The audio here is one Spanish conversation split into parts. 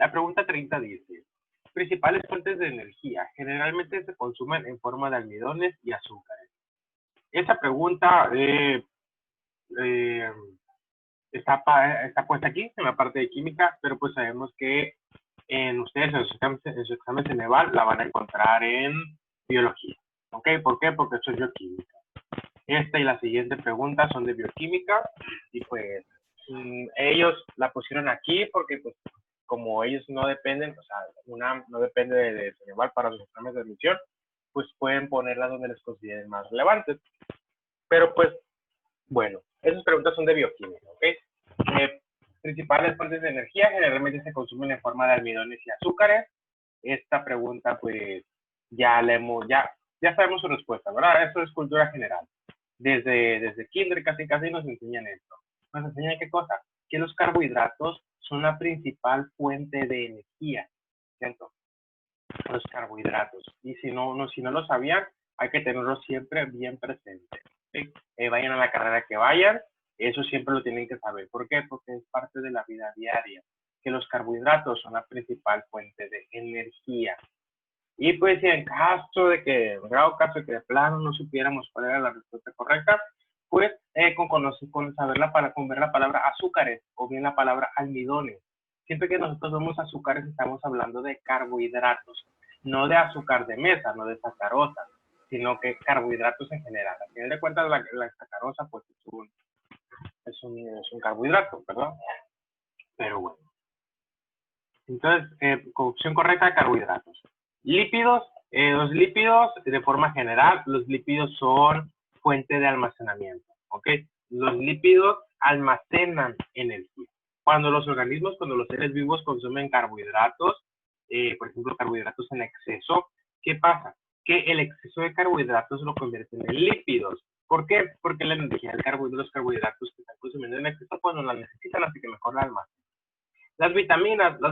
La pregunta 30 dice, principales fuentes de energía generalmente se consumen en forma de almidones y azúcares. Esa pregunta está puesta aquí en la parte de química, pero pues sabemos que ustedes en su examen Ceneval la van a encontrar en biología. ¿Ok? ¿Por qué? Porque eso es bioquímica. Esta y la siguiente pregunta son de bioquímica y pues ellos la pusieron aquí porque pues como ellos no dependen, o sea, UNAM no depende de Ceneval para los exámenes de admisión, pues pueden ponerlas donde les consideren más relevantes. Pero pues, bueno, esas preguntas son de bioquímica, ¿ok? Principales fuentes de energía generalmente se consumen en forma de almidones y azúcares. Esta pregunta pues ya sabemos su respuesta, ¿verdad? Esto es cultura general. Desde kinder casi nos enseñan esto. Nos enseñan qué cosa, que los carbohidratos son la principal fuente de energía, ¿cierto? Los carbohidratos. Y si no lo sabían, hay que tenerlo siempre bien presente. ¿Sí? Vayan a la carrera que vayan, eso siempre lo tienen que saber. ¿Por qué? Porque es parte de la vida diaria, que los carbohidratos son la principal fuente de energía. Y pues si en caso de que, en grado caso de que de plano no supiéramos cuál era la respuesta correcta, pues con ver la palabra azúcares o bien la palabra almidones. Siempre que nosotros vemos azúcares estamos hablando de carbohidratos, no de azúcar de mesa, no de sacarosa, sino que carbohidratos en general. A final de cuentas la sacarosa pues es un carbohidrato, ¿verdad? Pero bueno. Entonces, opción correcta, carbohidratos. Lípidos, los lípidos, de forma general, los lípidos son fuente de almacenamiento, ¿ok? Los lípidos almacenan energía. Cuando los seres vivos consumen carbohidratos, por ejemplo, carbohidratos en exceso, ¿qué pasa? Que el exceso de carbohidratos lo convierten en lípidos. ¿Por qué? Porque la energía de los carbohidratos que están consumiendo en exceso, pues no la necesitan, así que mejor la almacenan. Las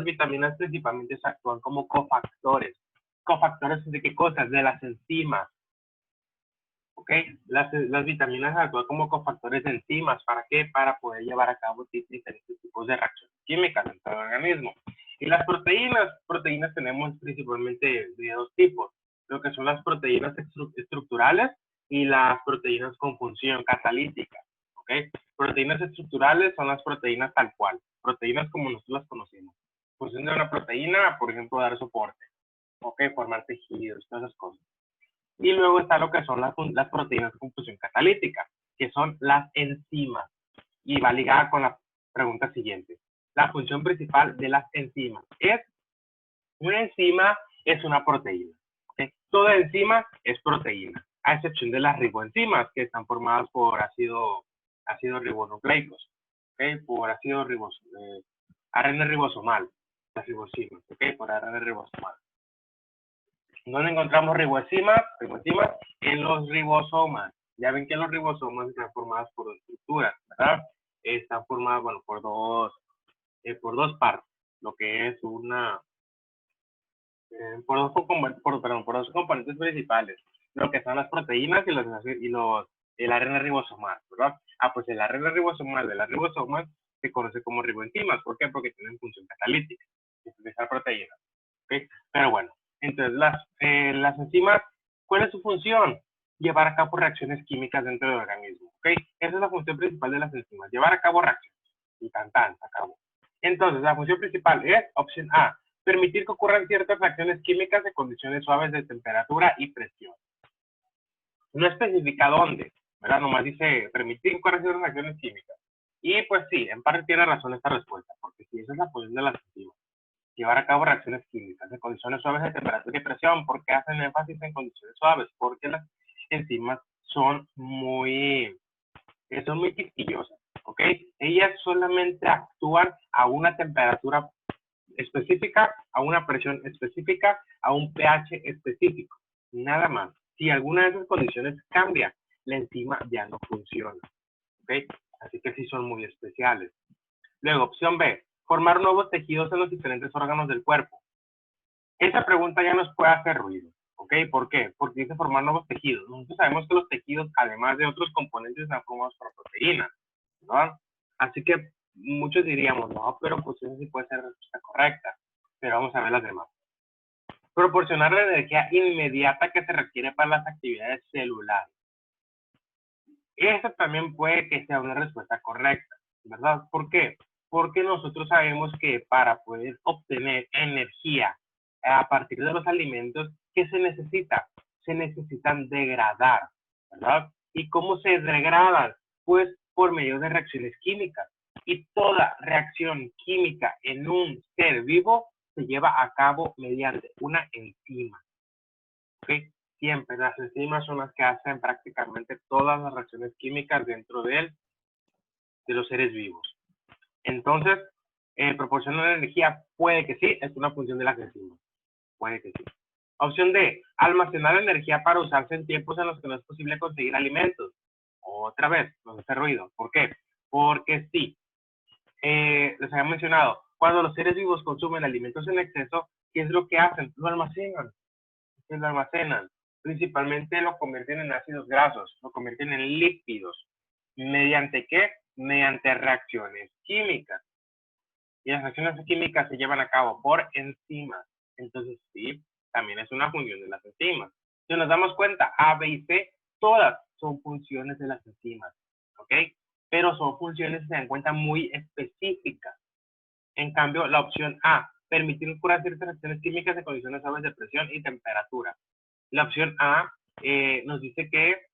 vitaminas principalmente actúan como cofactores. ¿Cofactores de qué cosas? De las enzimas. ¿Ok? Las vitaminas actúan como cofactores de enzimas. ¿Para qué? Para poder llevar a cabo diferentes tipos de reacciones químicas en todo el organismo. Y las proteínas tenemos principalmente de dos tipos. Lo que son las proteínas estructurales y las proteínas con función catalítica. ¿Ok? Proteínas estructurales son las proteínas tal cual. Proteínas como nosotros las conocemos. Función de una proteína, por ejemplo, dar soporte. ¿Ok? Formar tejidos, todas esas cosas. Y luego está lo que son las proteínas con función catalítica, que son las enzimas. Y va ligada con la pregunta siguiente. La función principal de las enzimas es, una enzima es una proteína. ¿Okay? Toda enzima es proteína, a excepción de las riboenzimas, que están formadas por ácidos ribonucleicos, ¿okay? Por ARN ribosomal, las riboenzimas, ¿okay? Por ARN ribosomal. ¿Dónde encontramos riboenzimas? En los ribosomas. Ya ven que los ribosomas están formados por dos estructuras, ¿verdad? Están formadas, bueno, por dos partes, lo que es por dos componentes principales, lo que son las proteínas y el ARN ribosomal, ¿verdad? Pues el ARN ribosomal de las ribosomas se conoce como riboenzimas. ¿Por qué? Porque tienen función catalítica, sintetizar proteínas, ¿ok? Pero bueno, entonces las enzimas, ¿cuál es su función? Llevar a cabo reacciones químicas dentro del organismo, ¿ok? Esa es la función principal de las enzimas, llevar a cabo reacciones. Y se acabó. Entonces, la función principal es, opción A, permitir que ocurran ciertas reacciones químicas en condiciones suaves de temperatura y presión. No especifica dónde, ¿verdad? Nomás dice permitir que ocurran ciertas reacciones químicas. Y pues sí, en parte tiene razón esta respuesta, porque si esa es la función de las enzimas, llevar a cabo reacciones químicas en condiciones suaves de temperatura y presión. ¿Por qué hacen énfasis en condiciones suaves? Porque las enzimas son muy quisquillosas, ¿ok? Ellas solamente actúan a una temperatura específica, a una presión específica, a un pH específico, nada más. Si alguna de esas condiciones cambia, la enzima ya no funciona, ¿ok? Así que sí son muy especiales. Luego, opción B, formar nuevos tejidos en los diferentes órganos del cuerpo. Esa pregunta ya nos puede hacer ruido, ¿ok? ¿Por qué? Porque dice formar nuevos tejidos. Nosotros sabemos que los tejidos, además de otros componentes, están formados por proteínas, ¿no? Así que muchos diríamos, no, pero pues eso sí puede ser la respuesta correcta. pero vamos a ver las demás. Proporcionar la energía inmediata que se requiere para las actividades celulares. Esta también puede que sea una respuesta correcta, ¿verdad? ¿Por qué? Porque nosotros sabemos que para poder obtener energía a partir de los alimentos, ¿qué se necesita? Se necesitan degradar, ¿verdad? ¿Y cómo se degradan? Pues por medio de reacciones químicas. Y toda reacción química en un ser vivo se lleva a cabo mediante una enzima. ¿Ok? Siempre las enzimas son las que hacen prácticamente todas las reacciones químicas dentro de los seres vivos. Entonces, proporcionar energía puede que sí, es una función de las enzimas. Puede que sí. Opción D, almacenar energía para usarse en tiempos en los que no es posible conseguir alimentos. Otra vez, nos hace ruido. ¿Por qué? Porque sí, les había mencionado, cuando los seres vivos consumen alimentos en exceso, ¿qué es lo que hacen? Lo almacenan. ¿Qué lo almacenan? Principalmente lo convierten en ácidos grasos, lo convierten en lípidos. ¿Mediante qué? Mediante reacciones químicas. Y las reacciones químicas se llevan a cabo por enzimas. Entonces, sí, también es una función de las enzimas. Si nos damos cuenta, A, B y C, todas son funciones de las enzimas, ¿ok? Pero son funciones que se dan cuenta muy específicas. En cambio, la opción A, permitir curar ciertas reacciones químicas en condiciones suaves de presión y temperatura. La opción A nos dice que,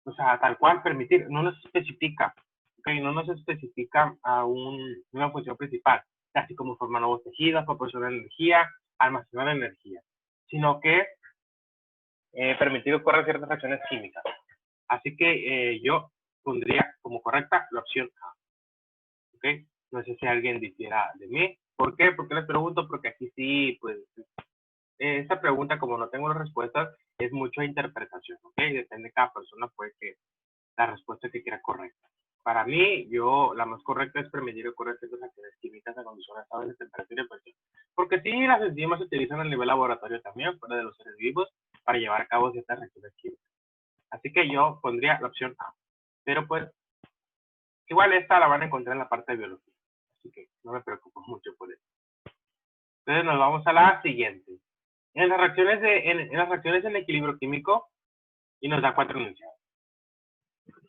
o sea, tal cual, permitir, no nos especifica, ¿ok? No nos especifica a una función principal, así como formar nuevos tejidos, proporcionar energía, almacenar energía, sino que permitir que ocurran ciertas reacciones químicas. Así que yo pondría como correcta la opción A, ¿ok? No sé si alguien difiera de mí. ¿Por qué? ¿Por qué les pregunto? Porque aquí sí, pues, esta pregunta, como no tengo las respuestas, es mucha interpretación, ¿ok? Depende de cada persona, puede que la respuesta que quiera correcta. Para mí, la más correcta es permitir que ocurran ciertas acciones químicas a condiciones estables de temperatura y presión. Porque sí, las enzimas se utilizan a nivel laboratorio también, fuera de los seres vivos, para llevar a cabo ciertas reacciones químicas. Así que yo pondría la opción A. Pero pues, igual esta la van a encontrar en la parte de biología. Así que no me preocupo mucho por eso. Entonces nos vamos a la siguiente. En las reacciones en equilibrio químico, y nos da 4 enunciados.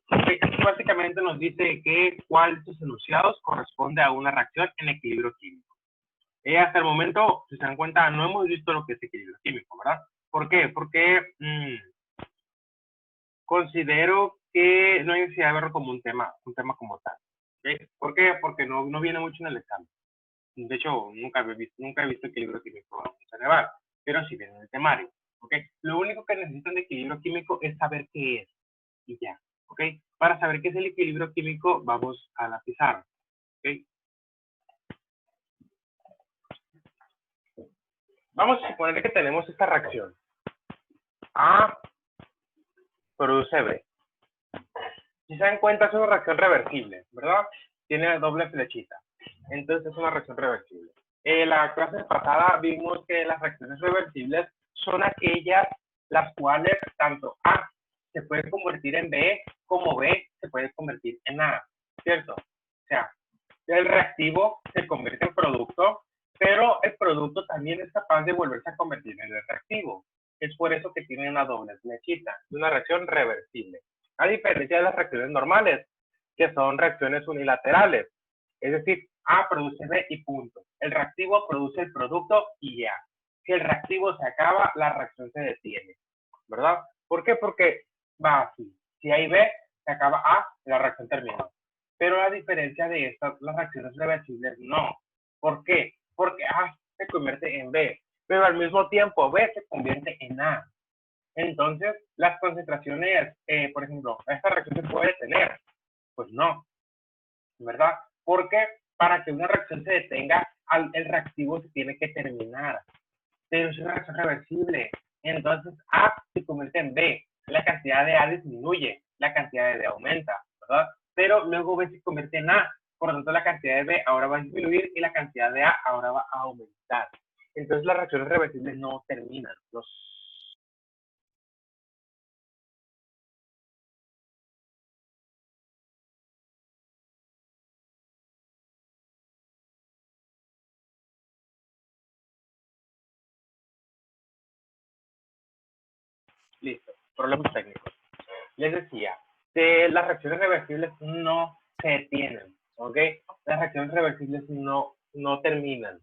Aquí básicamente nos dice que cuál de estos enunciados corresponde a una reacción en equilibrio químico. Hasta el momento, si se dan cuenta, no hemos visto lo que es equilibrio químico, ¿verdad? ¿Por qué? Porque considero que no hay necesidad de verlo como un tema como tal. ¿Okay? ¿Por qué? Porque no viene mucho en el examen. De hecho, nunca he visto equilibrio químico en Ceneval, pero sí viene en el temario. ¿Okay? Lo único que necesitan de equilibrio químico es saber qué es y ya. ¿Ok? Para saber qué es el equilibrio químico, vamos a la pizarra. ¿Ok? Vamos a suponer que tenemos esta reacción. A produce B. Si se dan cuenta, es una reacción reversible, ¿verdad? Tiene doble flechita. Entonces es una reacción reversible. En la clase pasada vimos que las reacciones reversibles son aquellas las cuales tanto A se puede convertir en B como B se puede convertir en A, ¿cierto? O sea, el reactivo se convierte en producto, pero el producto también es capaz de volverse a convertir en el reactivo. Es por eso que tiene una doble flechita, una reacción reversible. A diferencia de las reacciones normales, que son reacciones unilaterales. Es decir, A produce B y punto. El reactivo produce el producto y ya. Si el reactivo se acaba, la reacción se detiene, ¿verdad? ¿Por qué? Porque va así. Si hay B, se acaba A, la reacción terminó. Pero la diferencia de estas, las reacciones reversibles, no. ¿Por qué? Porque A se convierte en B, pero al mismo tiempo B se convierte en A. Entonces, las concentraciones, por ejemplo, ¿esta reacción se puede detener? Pues no, ¿verdad? Porque para que una reacción se detenga, el reactivo se tiene que terminar. Pero es una reacción reversible. Entonces, A se convierte en B. La cantidad de A disminuye, la cantidad de B aumenta, ¿verdad? Pero luego B se convierte en A. Por lo tanto, la cantidad de B ahora va a disminuir y la cantidad de A ahora va a aumentar. Entonces, las reacciones reversibles no terminan. Los Listo. Problemas técnicos. Les decía, las reacciones reversibles no se detienen, ¿ok? Las reacciones reversibles no terminan,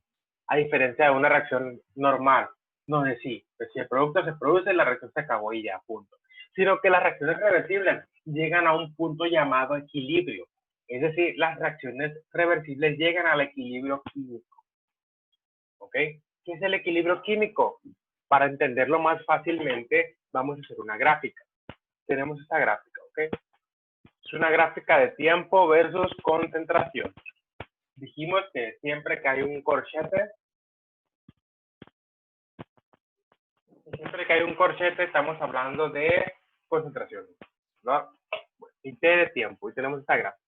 a diferencia de una reacción normal, donde sí, pues si el producto se produce, la reacción se acabó y ya, punto. Sino que las reacciones reversibles llegan a un punto llamado equilibrio. Es decir, las reacciones reversibles llegan al equilibrio químico, ¿ok? ¿Qué es el equilibrio químico? Para entenderlo más fácilmente, vamos a hacer una gráfica. Tenemos esta gráfica, ¿ok? Es una gráfica de tiempo versus concentración. Dijimos que siempre que hay un corchete, estamos hablando de concentración, ¿no? Bueno, y T de tiempo, y tenemos esta gráfica.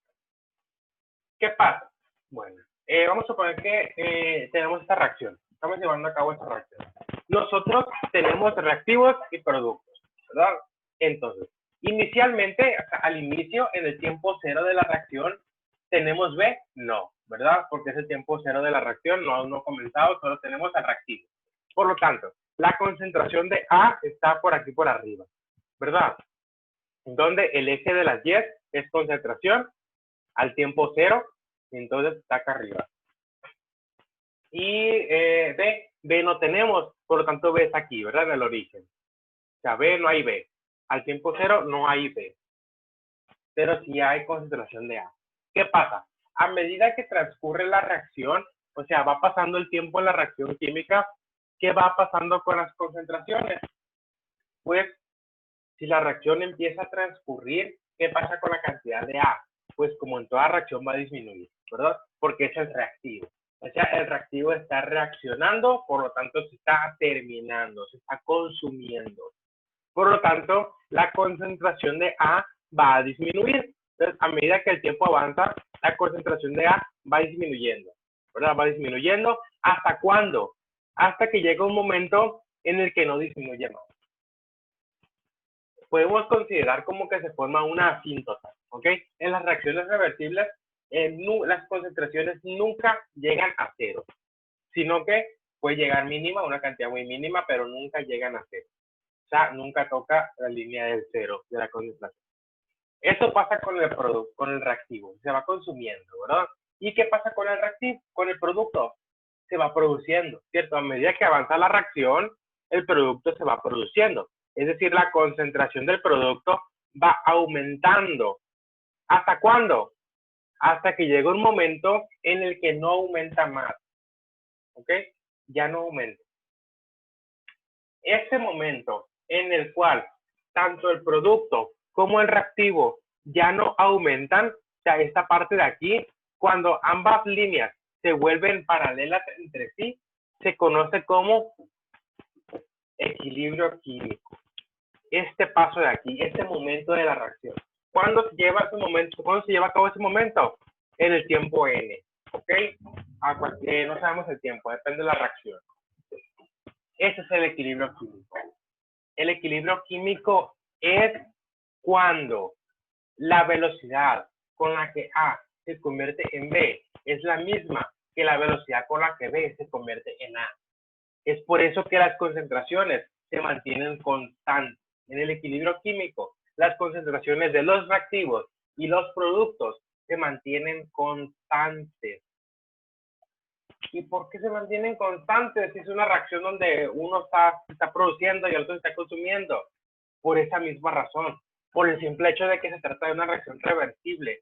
¿Qué pasa? Bueno, vamos a suponer que tenemos esta reacción. Estamos llevando a cabo esta reacción. Nosotros tenemos reactivos y productos, ¿verdad? Entonces, inicialmente, al inicio, en el tiempo cero de la reacción, ¿tenemos B? No, ¿verdad? Porque es el tiempo cero de la reacción, no ha comenzado, solo tenemos al reactivo. Por lo tanto, la concentración de A está por aquí por arriba, ¿verdad? Donde el eje de las Y es concentración al tiempo cero, y entonces está acá arriba. Y B no tenemos, por lo tanto B está aquí, ¿verdad? En el origen. O sea, B no hay B. Al tiempo cero no hay B. Pero sí hay concentración de A. ¿Qué pasa? A medida que transcurre la reacción, o sea, va pasando el tiempo en la reacción química, ¿qué va pasando con las concentraciones? Pues, si la reacción empieza a transcurrir, ¿qué pasa con la cantidad de A? Pues como en toda reacción va a disminuir, ¿verdad? Porque es el reactivo. O sea, el reactivo está reaccionando, por lo tanto se está terminando, se está consumiendo. Por lo tanto, la concentración de A va a disminuir. Entonces, a medida que el tiempo avanza, la concentración de A va disminuyendo, ¿verdad? Va disminuyendo. ¿Hasta cuándo? Hasta que llega un momento en el que no disminuye más. Podemos considerar como que se forma una asíntota, ¿ok? En las reacciones reversibles, las concentraciones nunca llegan a cero, sino que puede llegar mínima, una cantidad muy mínima, pero nunca llegan a cero. O sea, nunca toca la línea del cero de la concentración. Eso pasa con el producto, con el reactivo, se va consumiendo, ¿verdad? ¿Y qué pasa con el reactivo? Con el producto, se va produciendo, ¿cierto? A medida que avanza la reacción, el producto se va produciendo. Es decir, la concentración del producto va aumentando. ¿Hasta cuándo? Hasta que llega un momento en el que no aumenta más. ¿Ok? Ya no aumenta. Ese momento en el cual tanto el producto como el reactivo ya no aumentan, o sea, esta parte de aquí, cuando ambas líneas se vuelven paralelas entre sí, se conoce como equilibrio químico. Este paso de aquí, este momento de la reacción. ¿Cuándo se lleva ese momento? ¿Cuándo se lleva a cabo ese momento? En el tiempo n, ¿ok? No sabemos el tiempo, depende de la reacción. Ese es el equilibrio químico. El equilibrio químico es cuando la velocidad con la que A se convierte en B es la misma que la velocidad con la que B se convierte en A. Es por eso que las concentraciones se mantienen constantes. En el equilibrio químico, las concentraciones de los reactivos y los productos se mantienen constantes. ¿Y por qué se mantienen constantes? Si es una reacción donde uno está produciendo y el otro está consumiendo. Por esa misma razón. Por el simple hecho de que se trata de una reacción reversible.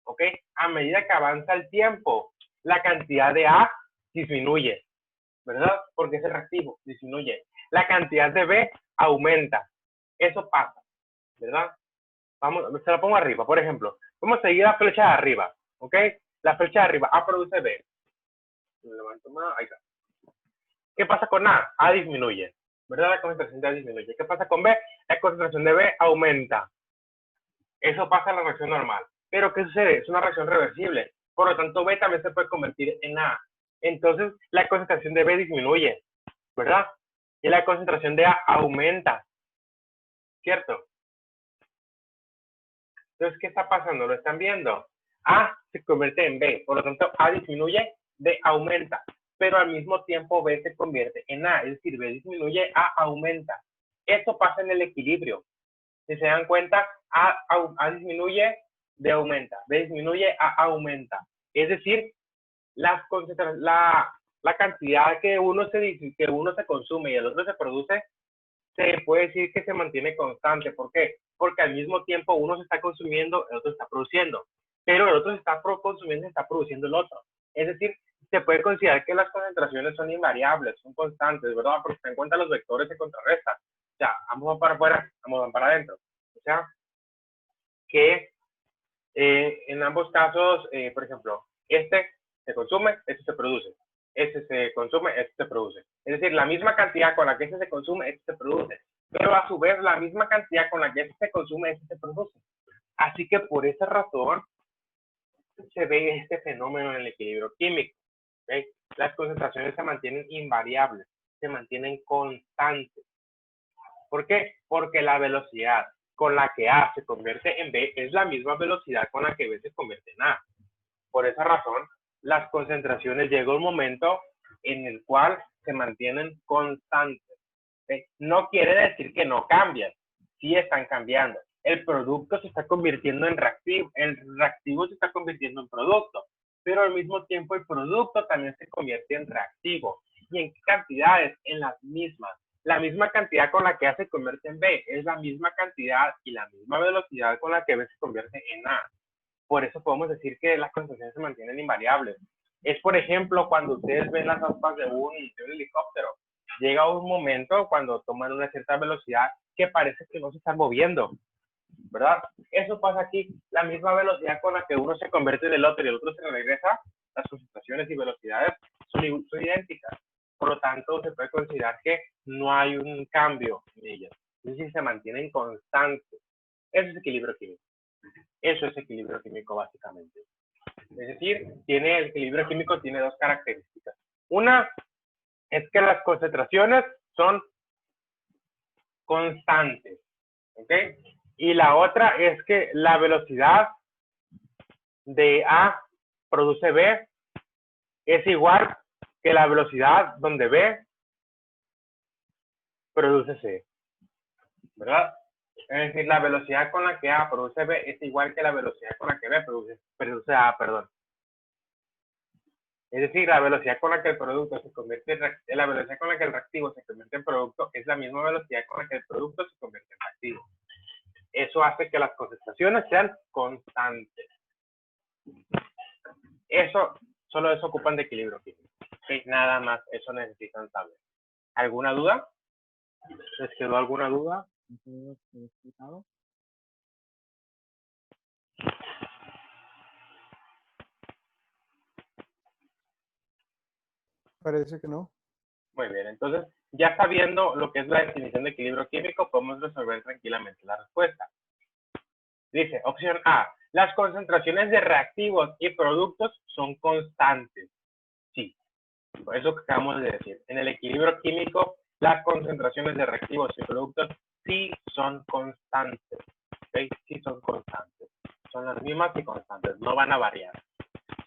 ¿Ok? A medida que avanza el tiempo, la cantidad de A disminuye. ¿Verdad? Porque es reactivo, disminuye. La cantidad de B aumenta. Eso pasa, ¿verdad? Vamos, se lo pongo arriba, por ejemplo. Vamos a seguir la flecha de arriba, ¿ok? La flecha de arriba, A produce B. Levanto más, ahí está. ¿Qué pasa con A? A disminuye, ¿verdad? La concentración de A disminuye. ¿Qué pasa con B? La concentración de B aumenta. Eso pasa en la reacción normal. Pero ¿qué sucede? Es una reacción reversible. Por lo tanto, B también se puede convertir en A. Entonces, la concentración de B disminuye, ¿verdad? Y la concentración de A aumenta. ¿Cierto? Entonces, ¿qué está pasando? ¿Lo están viendo? A se convierte en B, por lo tanto, A disminuye, B aumenta, pero al mismo tiempo B se convierte en A, es decir, B disminuye, A aumenta. Esto pasa en el equilibrio. Si se dan cuenta, A disminuye, B aumenta. B disminuye, A aumenta. Es decir, la cantidad que uno se consume y el otro se produce, se puede decir que se mantiene constante. ¿Por qué? Porque al mismo tiempo uno se está consumiendo, el otro está produciendo. Pero el otro se está consumiendo y está produciendo el otro. Es decir, se puede considerar que las concentraciones son invariables, son constantes, ¿verdad? Porque se en cuenta los vectores se contrarrestan. O sea, ambos van para afuera, ambos van para adentro. O sea, que en ambos casos, por ejemplo, este se consume, este se produce. Este se consume, este se produce. Es decir, la misma cantidad con la que este se consume, este se produce. Pero a su vez, la misma cantidad con la que este se consume, este se produce. Así que por esa razón se ve este fenómeno en el equilibrio químico. ¿Okay? Las concentraciones se mantienen invariables, se mantienen constantes. ¿Por qué? Porque la velocidad con la que A se convierte en B es la misma velocidad con la que B se convierte en A. Por esa razón, las concentraciones llega un momento en el cual se mantienen constantes. ¿Okay? No quiere decir que no cambian, sí están cambiando. El producto se está convirtiendo en reactivo, el reactivo se está convirtiendo en producto, pero al mismo tiempo el producto también se convierte en reactivo. ¿Y en qué cantidades? En las mismas. La misma cantidad con la que A se convierte en B es la misma cantidad y la misma velocidad con la que B se convierte en A. Por eso podemos decir que las concentraciones se mantienen invariables. Es, por ejemplo, cuando ustedes ven las aspas de un helicóptero. Llega un momento cuando toman una cierta velocidad que parece que no se están moviendo, ¿verdad? Eso pasa aquí. La misma velocidad con la que uno se convierte en el otro y el otro se regresa, las concentraciones y velocidades son idénticas. Por lo tanto, se puede considerar que no hay un cambio en ellas. Es decir, se mantienen constantes. Eso es equilibrio químico. Eso es equilibrio químico, básicamente. Es decir, el equilibrio químico tiene dos características. Una es que las concentraciones son constantes. ¿Ok? Y la otra es que la velocidad de A produce B es igual que la velocidad donde B produce C, ¿verdad? Es decir, la velocidad con la que A produce B es igual que la velocidad con la que B produce A, perdón. Es decir, la velocidad con la que el producto se convierte en la velocidad con la que el reactivo se convierte en producto es la misma velocidad con la que el producto se convierte en reactivo. Eso hace que las concentraciones sean constantes. Solo eso ocupan de equilibrio químico. ¿Okay? Nada más, eso necesitan saber. ¿Alguna duda? ¿Les quedó alguna duda? Parece que no. Muy bien, entonces, ya sabiendo lo que es la definición de equilibrio químico, podemos resolver tranquilamente la respuesta. Dice, opción A, las concentraciones de reactivos y productos son constantes. Sí, por eso que acabamos de decir. En el equilibrio químico, las concentraciones de reactivos y productos sí son constantes. ¿Okay? Sí son constantes. Son las mismas y constantes, no van a variar.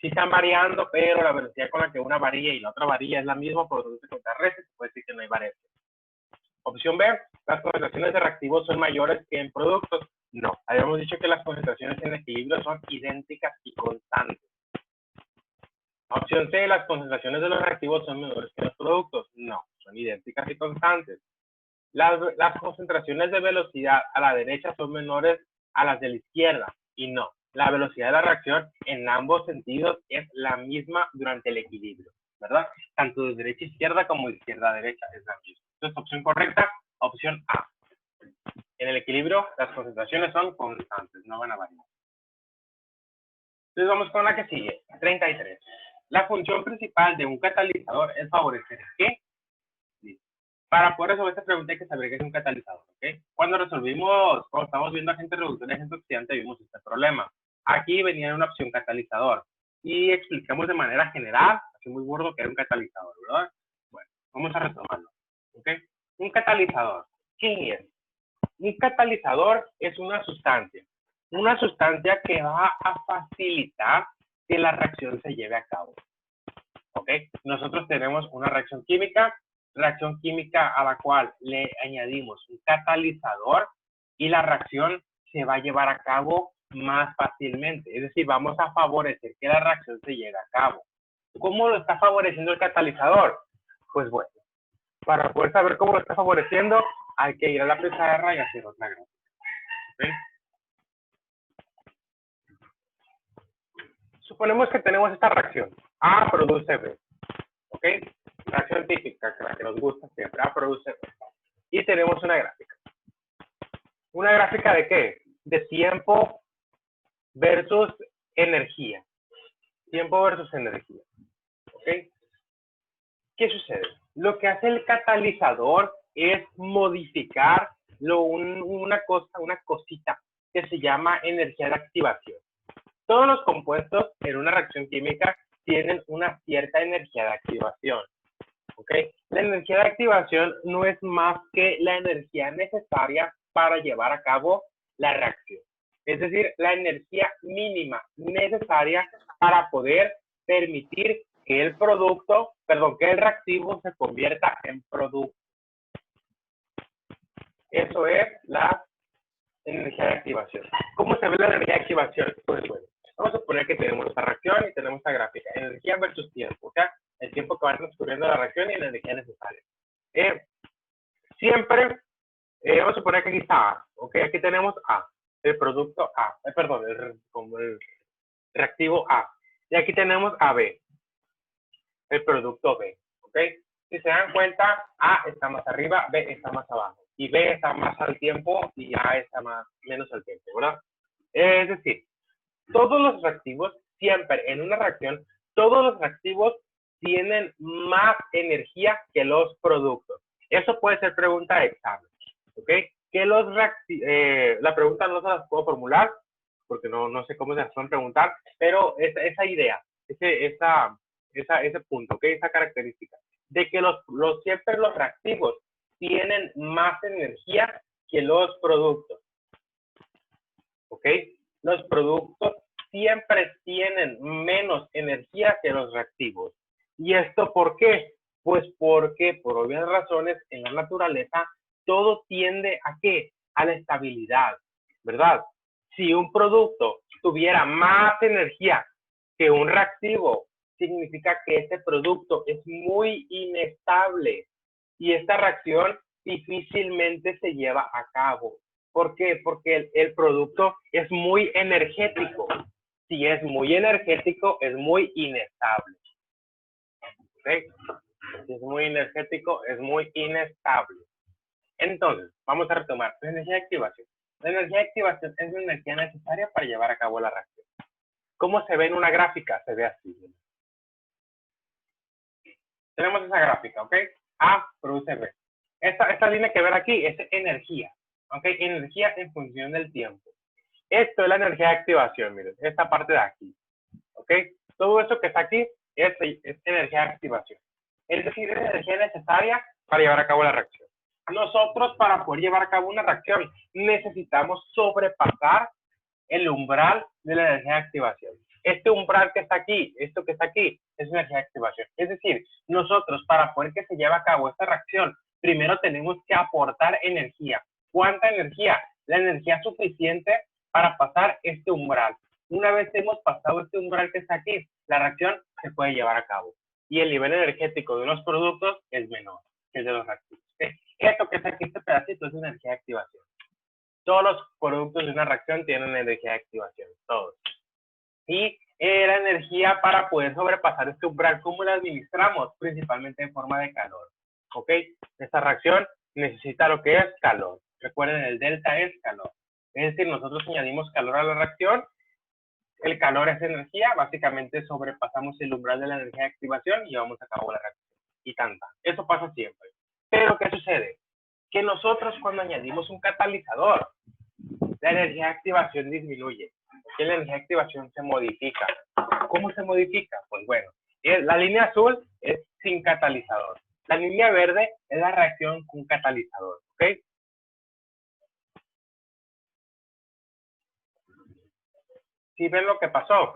Sí están variando, pero la velocidad con la que una varía y la otra varía es la misma, por lo tanto se contrarresta, se puede decir que no hay variación. Opción B, las concentraciones de reactivos son mayores que en productos. No, habíamos dicho que las concentraciones en equilibrio son idénticas y constantes. Opción C, las concentraciones de los reactivos son menores que los productos. No, son idénticas y constantes. Las concentraciones de velocidad a la derecha son menores a las de la izquierda. Y no, la velocidad de la reacción en ambos sentidos es la misma durante el equilibrio, ¿verdad? Tanto de derecha a izquierda como de izquierda a derecha es la misma. Entonces, opción correcta, opción A. En el equilibrio, las concentraciones son constantes, no van a variar. Entonces, vamos con la que sigue, 33. La función principal de un catalizador es favorecer ¿qué? Para poder resolver esta pregunta hay que saber qué es un catalizador, ¿ok? Cuando estamos viendo agente reductor y agente oxidante, vimos este problema. Aquí venía una opción catalizador y explicamos de manera general, así muy burdo, que era un catalizador, ¿verdad? Bueno, vamos a retomarlo, ¿ok? Un catalizador, ¿qué es? Un catalizador es una sustancia que va a facilitar que la reacción se lleve a cabo, ¿ok? Nosotros tenemos una reacción química reacción química a la cual le añadimos un catalizador y la reacción se va a llevar a cabo más fácilmente. Es decir, vamos a favorecer que la reacción se lleve a cabo. ¿Cómo lo está favoreciendo el catalizador? Pues bueno, para poder saber cómo lo está favoreciendo, hay que ir a la pizarra y hacer otra gráfica. ¿Okay? Suponemos que tenemos esta reacción. A produce B. ¿Ok? Reacción típica, que la que nos gusta siempre. A produce B. Y tenemos una gráfica. ¿Una gráfica de qué? De tiempo versus energía. Tiempo versus energía. ¿Ok? ¿Qué sucede? Lo que hace el catalizador es modificar una cosita que se llama energía de activación. Todos los compuestos en una reacción química tienen una cierta energía de activación. ¿Ok? La energía de activación no es más que la energía necesaria para llevar a cabo la reacción. Es decir, la energía mínima necesaria para poder permitir que el reactivo se convierta en producto. Eso es la energía de activación. ¿Cómo se ve la energía de activación? Pues bueno, vamos a suponer que tenemos esta reacción y tenemos esta gráfica. Energía versus tiempo, ¿ok? El tiempo que va transcurriendo la reacción y la energía necesaria. Siempre, vamos a suponer que aquí está A, ¿ok? Aquí tenemos A, el producto A, como el reactivo A. Y aquí tenemos AB, el producto B, ¿ok? Si se dan cuenta, A está más arriba, B está más abajo. Y B está más al tiempo y A está menos al tiempo, ¿verdad? Es decir, todos los reactivos, siempre en una reacción, todos los reactivos tienen más energía que los productos. Eso puede ser pregunta de examen, ¿ok? La pregunta no se las puedo formular, porque no sé cómo se las pueden preguntar, pero esa idea, ese punto, ¿ok? Esa característica, de que siempre los reactivos tienen más energía que los productos, ¿ok? Los productos siempre tienen menos energía que los reactivos. ¿Y esto por qué? Pues porque, por obvias razones, en la naturaleza, todo tiende ¿a qué? A la estabilidad, ¿verdad? Si un producto tuviera más energía que un reactivo, significa que ese producto es muy inestable y esta reacción difícilmente se lleva a cabo. ¿Por qué? Porque el producto es muy energético. Si es muy energético, es muy inestable. ¿Ok? Si es muy energético, es muy inestable. Entonces, vamos a retomar. La energía de activación. La energía de activación es la energía necesaria para llevar a cabo la reacción. ¿Cómo se ve en una gráfica? Se ve así. Tenemos esa gráfica, ¿ok? A produce B. Esta línea que ven aquí es energía. ¿Ok? Energía en función del tiempo. Esto es la energía de activación, miren, esta parte de aquí. ¿Ok? Todo eso que está aquí es energía de activación. Es decir, es energía necesaria para llevar a cabo la reacción. Nosotros, para poder llevar a cabo una reacción, necesitamos sobrepasar el umbral de la energía de activación. Este umbral que está aquí, esto que está aquí, es energía de activación. Es decir, nosotros, para poder que se lleve a cabo esta reacción, primero tenemos que aportar energía. ¿Cuánta energía? La energía suficiente para pasar este umbral. Una vez hemos pasado este umbral que está aquí, la reacción se puede llevar a cabo. Y el nivel energético de los productos es menor que el de los reactivos. Esto que está aquí, este pedacito, es energía de activación. Todos los productos de una reacción tienen energía de activación, todos. Y la energía para poder sobrepasar este umbral, ¿cómo la administramos? Principalmente en forma de calor. ¿Ok? Esta reacción necesita lo que es calor. Recuerden, el delta es calor. Es decir, nosotros añadimos calor a la reacción. El calor es energía. Básicamente sobrepasamos el umbral de la energía de activación y llevamos a cabo la reacción. Y tanta. Eso pasa siempre. Pero, ¿qué sucede? Que nosotros cuando añadimos un catalizador, la energía de activación disminuye. Porque la energía de activación se modifica. ¿Cómo se modifica? Pues bueno, la línea azul es sin catalizador. La línea verde es la reacción con catalizador. ¿Ok? ¿Sí ven lo que pasó?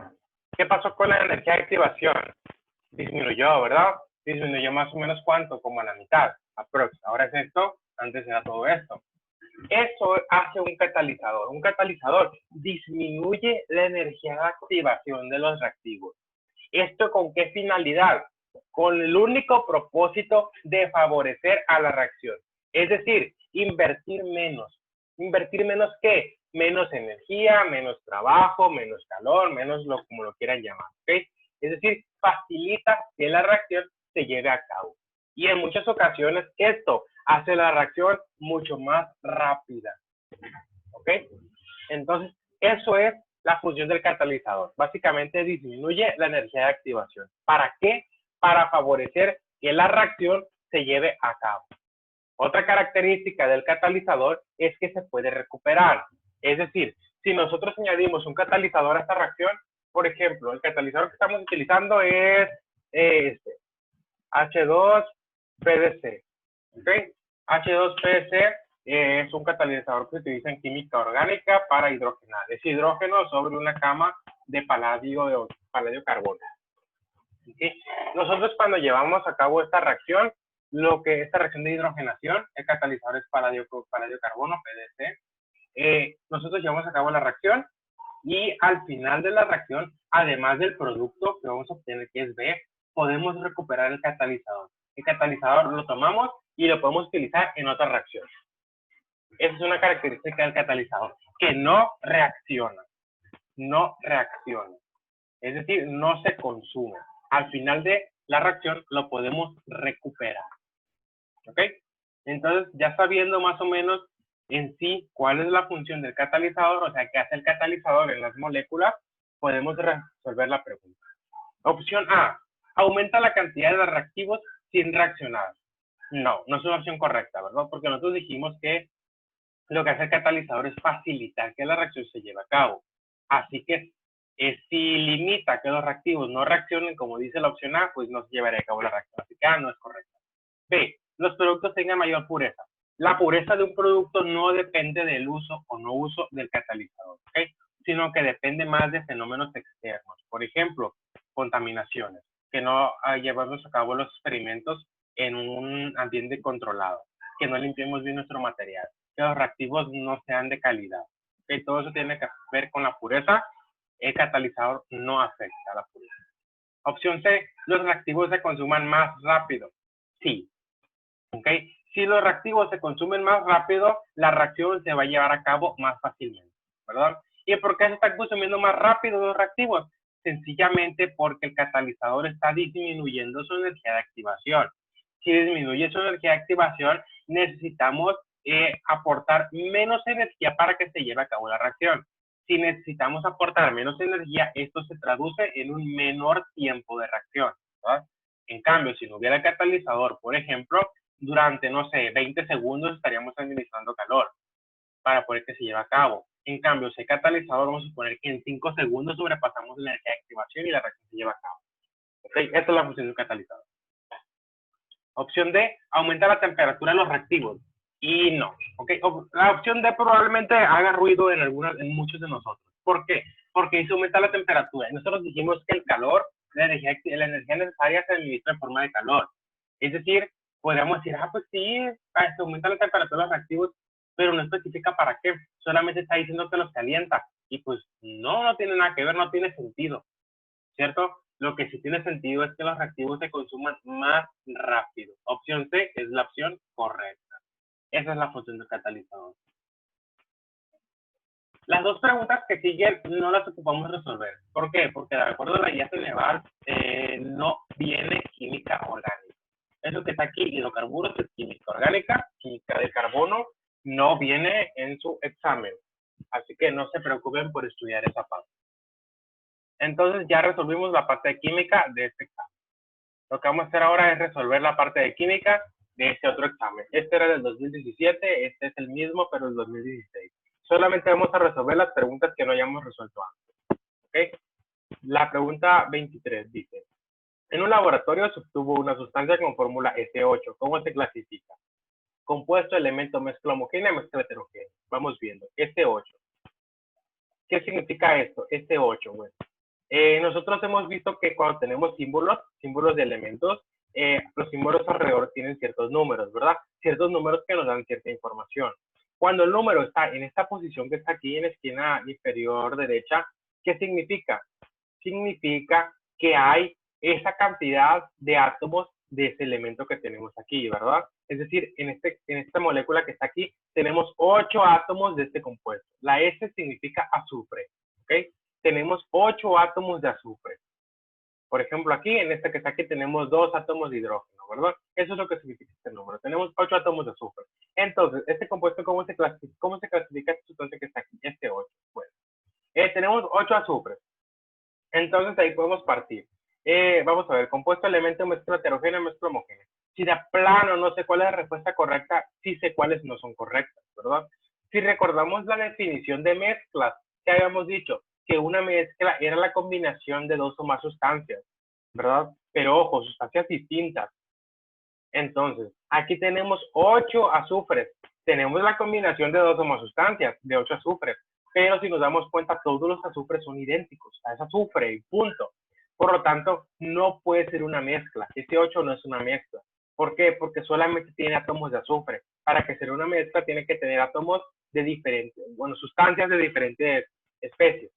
¿Qué pasó con la energía de activación? Disminuyó, ¿verdad? disminuyó más o menos ¿cuánto? Como a la mitad, aprox. Ahora es esto, antes era todo esto. Eso hace un catalizador. Un catalizador disminuye la energía de activación de los reactivos. ¿Esto con qué finalidad? Con el único propósito de favorecer a la reacción. Es decir, invertir menos. ¿Invertir menos qué? Menos energía, menos trabajo, menos calor, menos como lo quieran llamar. ¿Okay? Es decir, facilita que la reacción se lleve a cabo. Y en muchas ocasiones esto hace la reacción mucho más rápida. ¿Ok? Entonces, eso es la función del catalizador. Básicamente disminuye la energía de activación. ¿Para qué? Para favorecer que la reacción se lleve a cabo. Otra característica del catalizador es que se puede recuperar. Es decir, si nosotros añadimos un catalizador a esta reacción, por ejemplo, el catalizador que estamos utilizando es este, H2PDC. ¿Okay? H2PDC es un catalizador que se utiliza en química orgánica para hidrogenar. Es hidrógeno sobre una cama de paladio carbono. ¿Okay? Nosotros cuando llevamos a cabo esta reacción, esta reacción de hidrogenación, el catalizador es paladio carbono, PDC. Nosotros llevamos a cabo la reacción y al final de la reacción, además del producto que vamos a obtener, que es B, podemos recuperar el catalizador. El catalizador lo tomamos y lo podemos utilizar en otra reacción. Esa es una característica del catalizador, que no reacciona. No reacciona. Es decir, no se consume. Al final de la reacción lo podemos recuperar. ¿Ok? Entonces, ya sabiendo más o menos en sí cuál es la función del catalizador, o sea, qué hace el catalizador en las moléculas, podemos resolver la pregunta. Opción A, aumenta la cantidad de reactivos sin reaccionar. No, no es una opción correcta, ¿verdad? Porque nosotros dijimos que lo que hace el catalizador es facilitar que la reacción se lleve a cabo. Así que si limita que los reactivos no reaccionen, como dice la opción A, pues no se llevaría a cabo la reacción. Así que A no es correcta. B, los productos tengan mayor pureza. La pureza de un producto no depende del uso o no uso del catalizador, ¿ok? Sino que depende más de fenómenos externos. Por ejemplo, contaminaciones, que no llevamos a cabo los experimentos en un ambiente controlado, que no limpiemos bien nuestro material, que los reactivos no sean de calidad. ¿Okay? Todo eso tiene que ver con la pureza. El catalizador no afecta a la pureza. Opción C, los reactivos se consuman más rápido. Sí. ¿Okay? Si los reactivos se consumen más rápido, la reacción se va a llevar a cabo más fácilmente, ¿verdad? ¿Y por qué se están consumiendo más rápido los reactivos? Sencillamente porque el catalizador está disminuyendo su energía de activación. Si disminuye su energía de activación, necesitamos aportar menos energía para que se lleve a cabo la reacción. Si necesitamos aportar menos energía, esto se traduce en un menor tiempo de reacción, ¿verdad? En cambio, si no hubiera catalizador, por ejemplo, durante, no sé, 20 segundos estaríamos administrando calor para poder que se lleve a cabo. En cambio, si hay catalizador, vamos a suponer que en 5 segundos sobrepasamos la energía de activación y la reacción se lleva a cabo. ¿Okay? Esta es la función del catalizador. Opción D, aumenta la temperatura de los reactivos. Y no. ¿Okay? La opción D probablemente haga ruido en muchos de nosotros. ¿Por qué? Porque eso aumenta la temperatura. Y nosotros dijimos que el calor, la energía necesaria se administra en forma de calor. Es decir, podríamos decir, pues sí, se aumenta la temperatura de los reactivos, pero no especifica para qué. Solamente está diciendo que los calienta. Y pues no tiene nada que ver, no tiene sentido. ¿Cierto? Lo que sí tiene sentido es que los reactivos se consuman más rápido. Opción C es la opción correcta. Esa es la función del catalizador. Las dos preguntas que siguen no las ocupamos resolver. ¿Por qué? Porque de acuerdo a la guía Ceneval no viene química orgánica. Eso que está aquí, hidrocarburos, es química orgánica. Química de carbono no viene en su examen. Así que no se preocupen por estudiar esa parte. Entonces ya resolvimos la parte de química de este examen. Lo que vamos a hacer ahora es resolver la parte de química de este otro examen. Este era del 2017, este es el mismo, pero del 2016. Solamente vamos a resolver las preguntas que no hayamos resuelto antes. ¿Okay? La pregunta 23 dice, en un laboratorio se obtuvo una sustancia con fórmula S8. ¿Cómo se clasifica? Compuesto, elemento, mezcla homogénea, mezcla heterogénea. Vamos viendo. S8. ¿Qué significa esto? S8, bueno. Nosotros hemos visto que cuando tenemos símbolos de elementos, los símbolos alrededor tienen ciertos números, ¿verdad? Ciertos números que nos dan cierta información. Cuando el número está en esta posición que está aquí en la esquina inferior derecha, ¿qué significa? Significa que hay esa cantidad de átomos de ese elemento que tenemos aquí, ¿verdad? Es decir, en esta molécula que está aquí, tenemos 8 átomos de este compuesto. La S significa azufre, ¿ok? Tenemos 8 átomos de azufre. Por ejemplo, aquí, en esta que está aquí, tenemos 2 átomos de hidrógeno, ¿verdad? Eso es lo que significa este número. Tenemos 8 átomos de azufre. Entonces, este compuesto, ¿cómo se clasifica esta sustancia que está aquí? Este 8, pues. Tenemos 8 azufres. Entonces, ahí podemos partir. Vamos a ver, compuesto, elemento, mezcla heterogénea, mezcla homogénea. Si de plano no sé cuál es la respuesta correcta, sí sé cuáles no son correctas, ¿verdad? Si recordamos la definición de mezclas, que habíamos dicho que una mezcla era la combinación de 2 o más sustancias, ¿verdad? Pero ojo, sustancias distintas. Entonces, aquí tenemos 8 azufres. Tenemos la combinación de 2 o más sustancias, de 8 azufres. Pero si nos damos cuenta, todos los azufres son idénticos. Es azufre y punto. Por lo tanto, no puede ser una mezcla. Este 8 no es una mezcla. ¿Por qué? Porque solamente tiene átomos de azufre. Para que sea una mezcla, tiene que tener átomos de diferentes, sustancias de diferentes especies,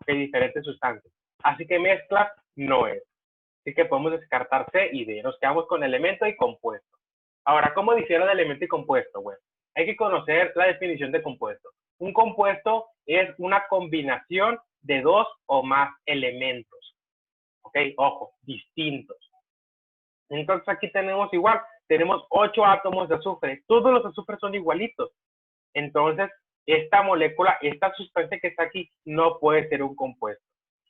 de diferentes sustancias. Así que mezcla no es. Así que podemos descartar C y D. Nos quedamos con elemento y compuesto. Ahora, ¿cómo difiere de elemento y compuesto? Bueno, hay que conocer la definición de compuesto. Un compuesto es una combinación de 2 o más elementos. ¿Ok? Ojo, distintos. Entonces aquí tenemos igual, tenemos 8 átomos de azufre. Todos los azufres son igualitos. Entonces, esta molécula, esta sustancia que está aquí, no puede ser un compuesto.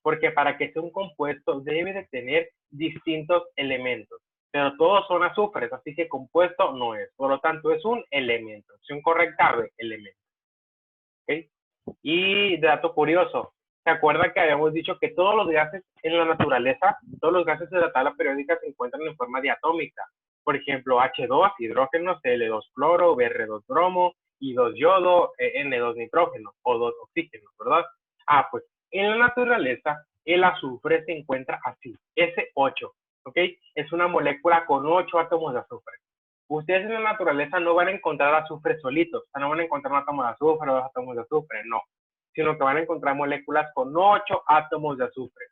Porque para que sea un compuesto debe de tener distintos elementos. Pero todos son azufres, así que compuesto no es. Por lo tanto, es un elemento. Opción correcta de elemento. ¿Okay? Y dato curioso, ¿se acuerdan que habíamos dicho que todos los gases en la naturaleza, todos los gases de la tabla periódica se encuentran en forma diatómica? Por ejemplo, H2, hidrógeno, Cl2, cloro, Br2, bromo, I2, yodo, N2, nitrógeno, O2, oxígeno, ¿verdad? Ah, pues en la naturaleza el azufre se encuentra así, S8, ¿ok? Es una molécula con 8 átomos de azufre. Ustedes en la naturaleza no van a encontrar azufre solitos, o sea, no van a encontrar un átomo de azufre o 2 átomos de azufre, no, sino que van a encontrar moléculas con 8 átomos de azufre.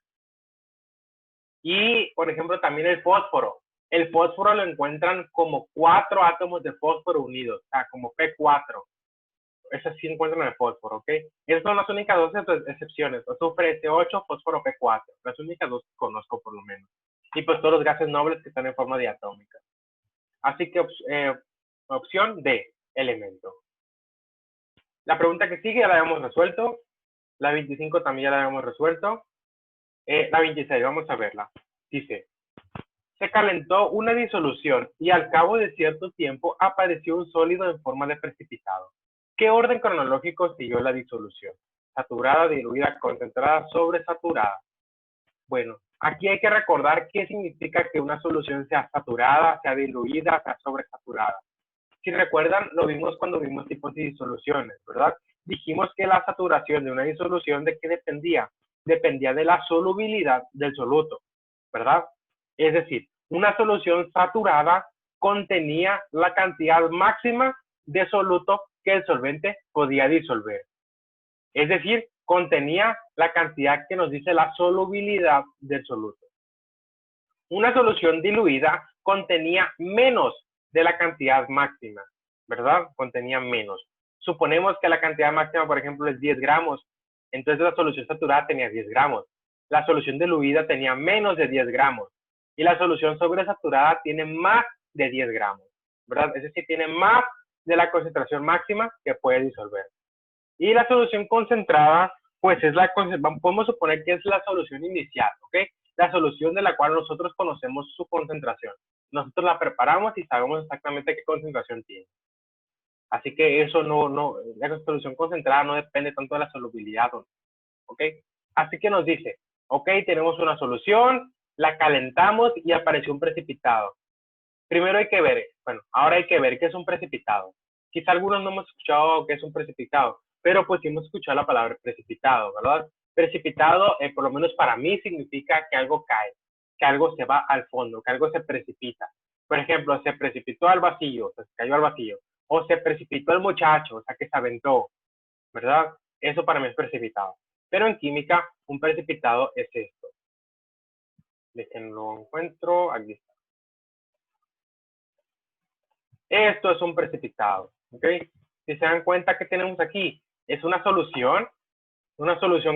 Y, por ejemplo, también el fósforo. El fósforo lo encuentran como 4 átomos de fósforo unidos, o sea, como P4. Esas sí encuentran el fósforo, ¿ok? Esas son las únicas 2 excepciones. Azufre S8, fósforo P4. Las únicas 2 que conozco, por lo menos. Y pues todos los gases nobles que están en forma diatómica. Así que opción D, elemento. La pregunta que sigue ya la habíamos resuelto. La 25 también ya la habíamos resuelto. La 26, vamos a verla. Dice, se calentó una disolución y al cabo de cierto tiempo apareció un sólido en forma de precipitado. ¿Qué orden cronológico siguió la disolución? Saturada, diluida, concentrada, sobresaturada. Bueno, aquí hay que recordar qué significa que una solución sea saturada, sea diluida, sea sobresaturada. Si recuerdan, lo vimos cuando vimos tipos de disoluciones, ¿verdad? Dijimos que la saturación de una disolución, ¿de qué dependía? Dependía de la solubilidad del soluto, ¿verdad? Es decir, una solución saturada contenía la cantidad máxima de soluto que el solvente podía disolver. Es decir, contenía la cantidad que nos dice la solubilidad del soluto. Una solución diluida contenía menos de la cantidad máxima, ¿verdad? Contenía menos. Suponemos que la cantidad máxima, por ejemplo, es 10 gramos. Entonces la solución saturada tenía 10 gramos. La solución diluida tenía menos de 10 gramos. Y la solución sobresaturada tiene más de 10 gramos, ¿verdad? Es decir, tiene más de la concentración máxima que puede disolver. Y la solución concentrada, pues podemos suponer que es la solución inicial, ¿ok? La solución de la cual nosotros conocemos su concentración. Nosotros la preparamos y sabemos exactamente qué concentración tiene. Así que eso la solución concentrada no depende tanto de la solubilidad, ¿ok? Así que nos dice, ok, tenemos una solución, la calentamos y apareció un precipitado. Primero hay que ver, ahora hay que ver qué es un precipitado. Quizá algunos no hemos escuchado qué es un precipitado, pero pues sí hemos escuchado la palabra precipitado, ¿verdad? Precipitado, por lo menos para mí, significa que algo cae. que algo se va al fondo, que algo se precipita. Por ejemplo, se precipitó al vacío, o sea, se cayó al vacío, o se precipitó el muchacho, o sea, que se aventó, ¿verdad? Eso para mí es precipitado. Pero en química, un precipitado es esto. Déjenlo encuentro, aquí está. Esto es un precipitado, ¿ok? Si se dan cuenta que tenemos aquí, es una solución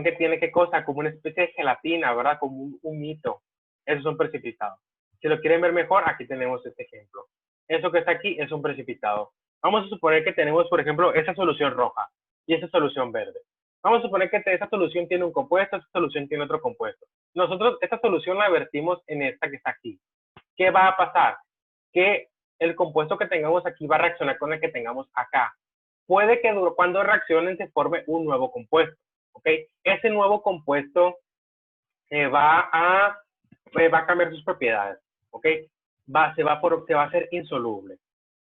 que tiene qué cosa, como una especie de gelatina, ¿verdad? Como un humito. Eso es un precipitado. Si lo quieren ver mejor, aquí tenemos este ejemplo. Eso que está aquí es un precipitado. Vamos a suponer que tenemos, por ejemplo, esa solución roja y esa solución verde. Vamos a suponer que esa solución tiene un compuesto, esa solución tiene otro compuesto. Nosotros esta solución la vertimos en esta que está aquí. ¿Qué va a pasar? Que el compuesto que tengamos aquí va a reaccionar con el que tengamos acá. Puede que cuando reaccionen se forme un nuevo compuesto, ¿ok? Ese nuevo compuesto va a cambiar sus propiedades, ¿ok? Se va a hacer insoluble.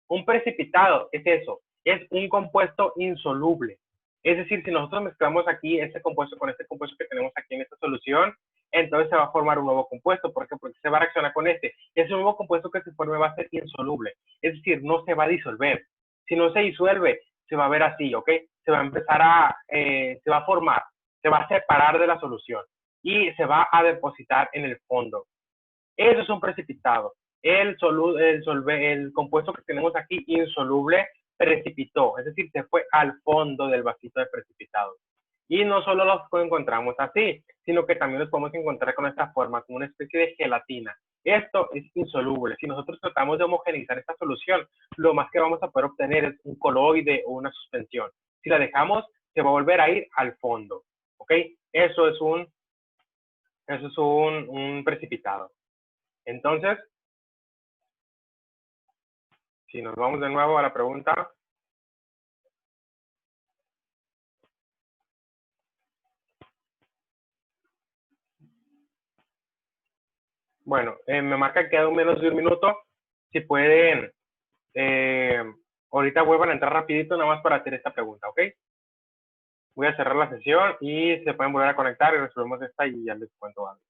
Un precipitado es eso, es un compuesto insoluble. Es decir, si nosotros mezclamos aquí este compuesto con este compuesto que tenemos aquí en esta solución, entonces se va a formar un nuevo compuesto. ¿Por qué? Porque se va a reaccionar con este. Ese nuevo compuesto que se forme va a ser insoluble. Es decir, no se va a disolver. Si no se disuelve, se va a ver así, ¿ok? Se va a empezar se va a formar, se va a separar de la solución y se va a depositar en el fondo. Eso es un precipitado. El compuesto que tenemos aquí, insoluble, precipitó, es decir, se fue al fondo del vasito de precipitado. Y no solo los encontramos así, sino que también los podemos encontrar con esta forma, como una especie de gelatina. Esto es insoluble. Si nosotros tratamos de homogeneizar esta solución, lo más que vamos a poder obtener es un coloide o una suspensión. Si la dejamos, se va a volver a ir al fondo. ¿Ok? Eso es un precipitado. Entonces, si nos vamos de nuevo a la pregunta. Bueno, me marca que queda menos de un minuto. Si pueden, ahorita vuelvan a entrar rapidito nada más para hacer esta pregunta, ¿ok? Voy a cerrar la sesión y se pueden volver a conectar y resolvemos esta y ya les cuento algo.